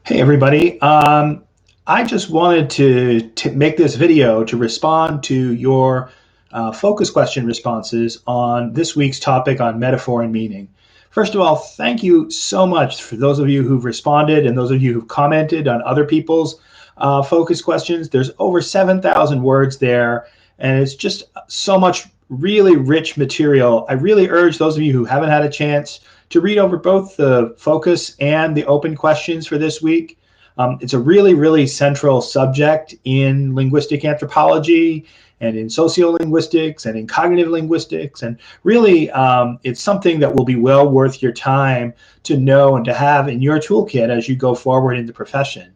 Hey everybody, I just wanted to make this video to respond to your focus question responses on this week's topic on metaphor and meaning. First of all, thank you so much for those of you who've responded and those of you who've commented on other people's focus questions. There's over 7,000 words there, and it's just so much really rich material. I really urge those of you who haven't had a chance to read over both the focus and the open questions for this week. It's a really central subject in linguistic anthropology and in sociolinguistics and in cognitive linguistics. And really, it's something that will be well worth your time to know and to have in your toolkit as you go forward in the profession.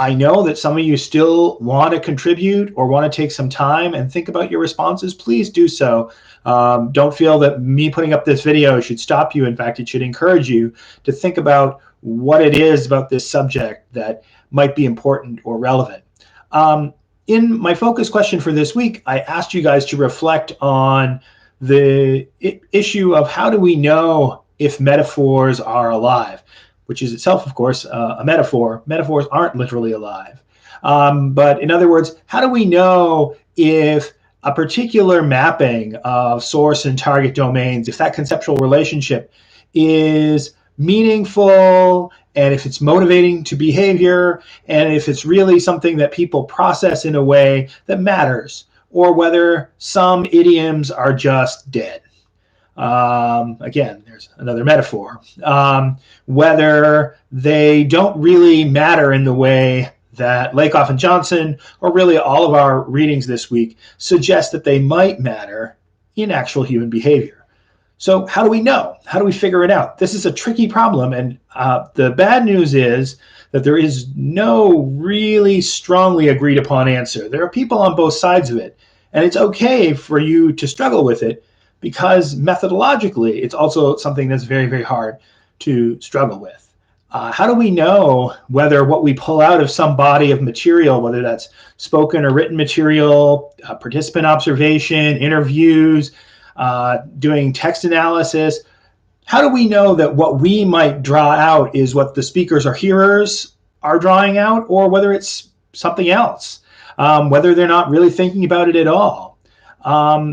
I know that some of you still want to contribute or want to take some time and think about your responses. Please do so. Don't feel that me putting up this video should stop you. In fact, it should encourage you to think about what it is about this subject that might be important or relevant. In my focus question for this week, I asked you guys to reflect on the issue of how do we know if metaphors are alive, which is itself, of course, a metaphor. Metaphors aren't literally alive. But in other words, how do we know if a particular mapping of source and target domains, if that conceptual relationship is meaningful, and if it's motivating to behavior, and if it's really something that people process in a way that matters, or whether some idioms are just dead. Again, there's another metaphor. Whether they don't really matter in the way that Lakoff and Johnson, or really all of our readings this week, suggest that they might matter in actual human behavior. So how do we know? How do we figure it out? This is a tricky problem, and the bad news is that there is no really strongly agreed upon answer. There are people on both sides of it, and it's okay for you to struggle with it, because methodologically, it's also something that's very hard to struggle with. How do we know whether what we pull out of some body of material, whether that's spoken or written material, participant observation, interviews, doing text analysis, how do we know that what we might draw out is what the speakers or hearers are drawing out, or whether it's something else, whether they're not really thinking about it at all?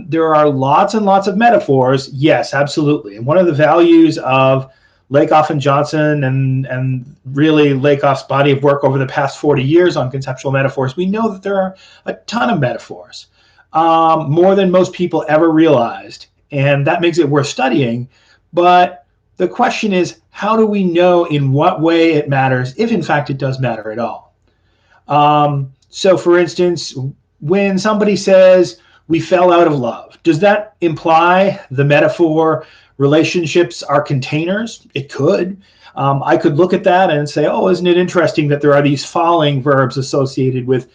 There are lots and lots of metaphors. Yes, absolutely. And one of the values of Lakoff and Johnson and really Lakoff's body of work over the past 40 years on conceptual metaphors, we know that there are a ton of metaphors, more than most people ever realized. And that makes it worth studying. But the question is, how do we know in what way it matters, if in fact it does matter at all? So for instance, when somebody says, "We fell out of love," does that imply the metaphor relationships are containers? It could. I could look at that and say, oh, isn't it interesting that there are these falling verbs associated with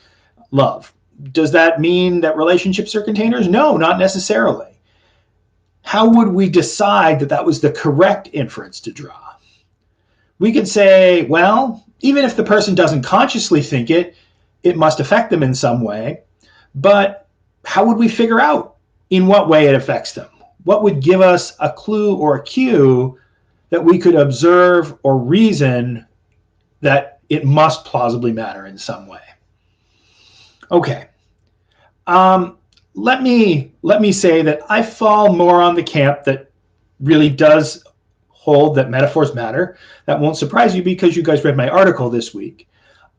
love? Does that mean that relationships are containers? No, not necessarily. How would we decide that that was the correct inference to draw? We could say, well, even if the person doesn't consciously think it, it must affect them in some way. But how would we figure out in what way it affects them? What would give us a clue or a cue that we could observe or reason that it must plausibly matter in some way? Okay. Let me say that I fall more on the camp that really does hold that metaphors matter. That won't surprise you because you guys read my article this week.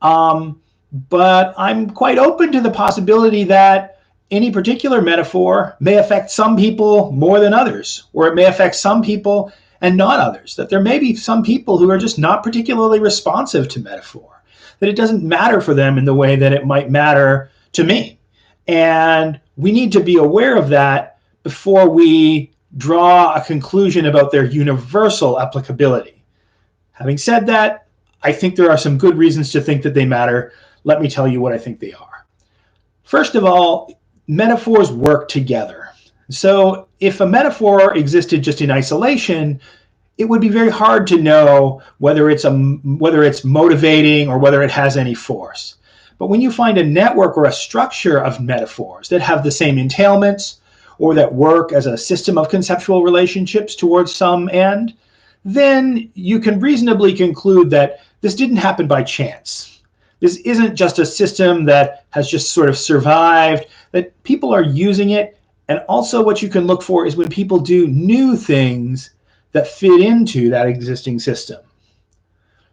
But I'm quite open to the possibility that any particular metaphor may affect some people more than others, or it may affect some people and not others, that there may be some people who are just not particularly responsive to metaphor, that it doesn't matter for them in the way that it might matter to me. And we need to be aware of that before we draw a conclusion about their universal applicability. Having said that, I think there are some good reasons to think that they matter. Let me tell you what I think they are. First of all, metaphors work together. So if a metaphor existed just in isolation, it would be very hard to know whether it's motivating or whether it has any force. But when you find a network or a structure of metaphors that have the same entailments, or that work as a system of conceptual relationships towards some end, then you can reasonably conclude that this didn't happen by chance. This isn't just a system that has just sort of survived, that people are using it. And also what you can look for is when people do new things that fit into that existing system.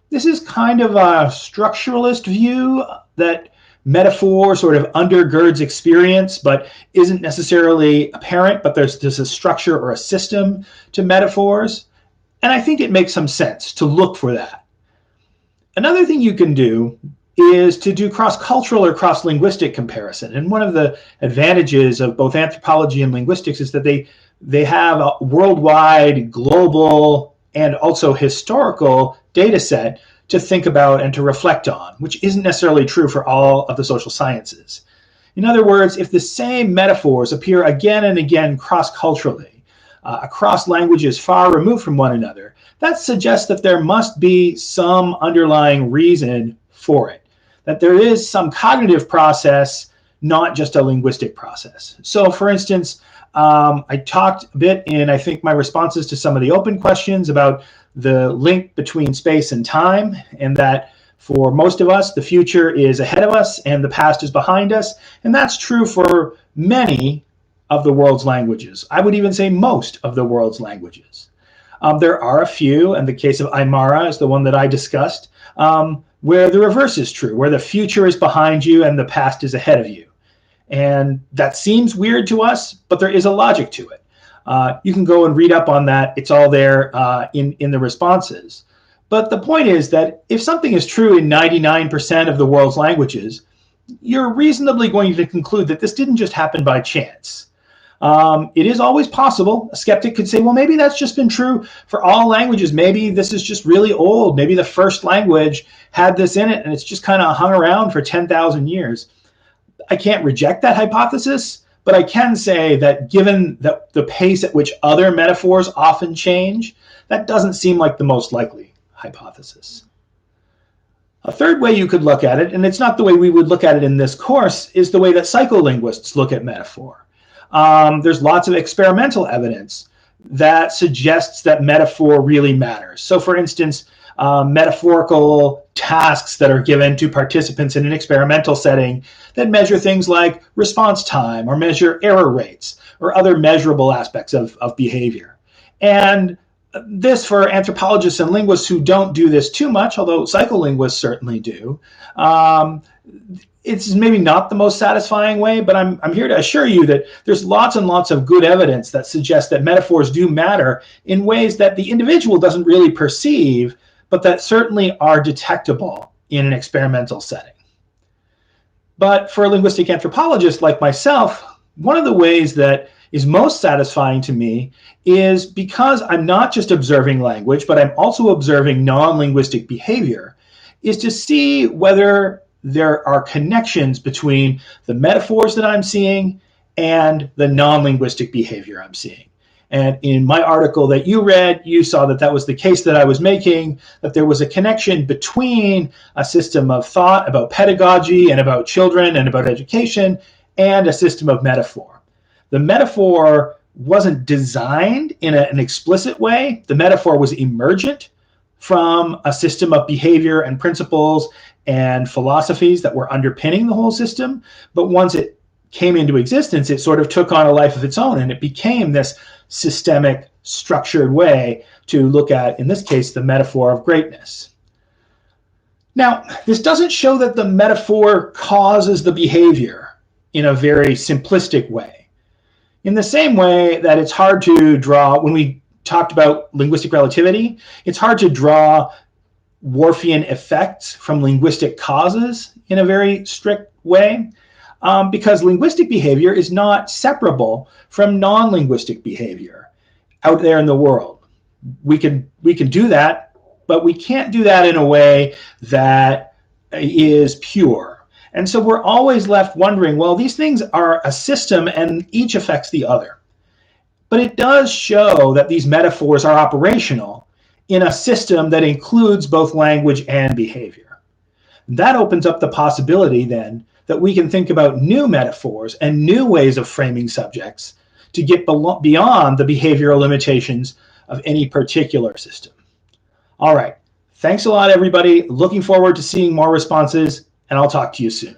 This is kind of a structuralist view that metaphor sort of undergirds experience, but isn't necessarily apparent, but there's a structure or a system to metaphors. And I think it makes some sense to look for that. Another thing you can do is to do cross-cultural or cross-linguistic comparison. And one of the advantages of both anthropology and linguistics is that they have a worldwide, global, and also historical data set to think about and to reflect on, which isn't necessarily true for all of the social sciences. In other words, if the same metaphors appear again and again cross-culturally, across languages far removed from one another, that suggests that there must be some underlying reason for it, that there is some cognitive process, not just a linguistic process. So for instance, I talked a bit in, I think, my responses to some of the open questions about the link between space and time, and that for most of us, the future is ahead of us and the past is behind us. And that's true for many of the world's languages. I would even say most of the world's languages. There are a few, and the case of Aymara is the one that I discussed, where the reverse is true, where the future is behind you and the past is ahead of you. And that seems weird to us, but there is a logic to it. You can go and read up on that. It's all there in the responses. But the point is that if something is true in 99% of the world's languages, you're reasonably going to conclude that this didn't just happen by chance. It is always possible. A skeptic could say, well, maybe that's just been true for all languages. Maybe this is just really old. Maybe the first language had this in it and it's just kind of hung around for 10,000 years. I can't reject that hypothesis, but I can say that given the pace at which other metaphors often change, that doesn't seem like the most likely hypothesis. A third way you could look at it, and it's not the way we would look at it in this course, is the way that psycholinguists look at metaphor. There's lots of experimental evidence that suggests that metaphor really matters. So for instance, metaphorical tasks that are given to participants in an experimental setting that measure things like response time or measure error rates or other measurable aspects of behavior. And this, for anthropologists and linguists who don't do this too much, although psycholinguists certainly do, it's maybe not the most satisfying way, but I'm here to assure you that there's lots and lots of good evidence that suggests that metaphors do matter in ways that the individual doesn't really perceive, but that certainly are detectable in an experimental setting. But for a linguistic anthropologist like myself, one of the ways that is most satisfying to me is because I'm not just observing language, but I'm also observing non-linguistic behavior, is to see whether there are connections between the metaphors that I'm seeing and the non-linguistic behavior I'm seeing. And in my article that you read, you saw that that was the case that I was making, that there was a connection between a system of thought about pedagogy and about children and about education and a system of metaphor. The metaphor wasn't designed in an explicit way. The metaphor was emergent from a system of behavior and principles and philosophies that were underpinning the whole system. But once it came into existence, it sort of took on a life of its own, and it became this systemic, structured way to look at, in this case, the metaphor of greatness. Now, this doesn't show that the metaphor causes the behavior in a very simplistic way. In the same way that it's hard to draw, when we talked about linguistic relativity, it's hard to draw Whorfian effects from linguistic causes in a very strict way, because linguistic behavior is not separable from non-linguistic behavior out there in the world. We can do that, but we can't do that in a way that is pure. And so we're always left wondering, well, these things are a system and each affects the other. But it does show that these metaphors are operational in a system that includes both language and behavior. That opens up the possibility then that we can think about new metaphors and new ways of framing subjects to get beyond the behavioral limitations of any particular system. All right, Thanks a lot, everybody. Looking forward to seeing more responses, and I'll talk to you soon.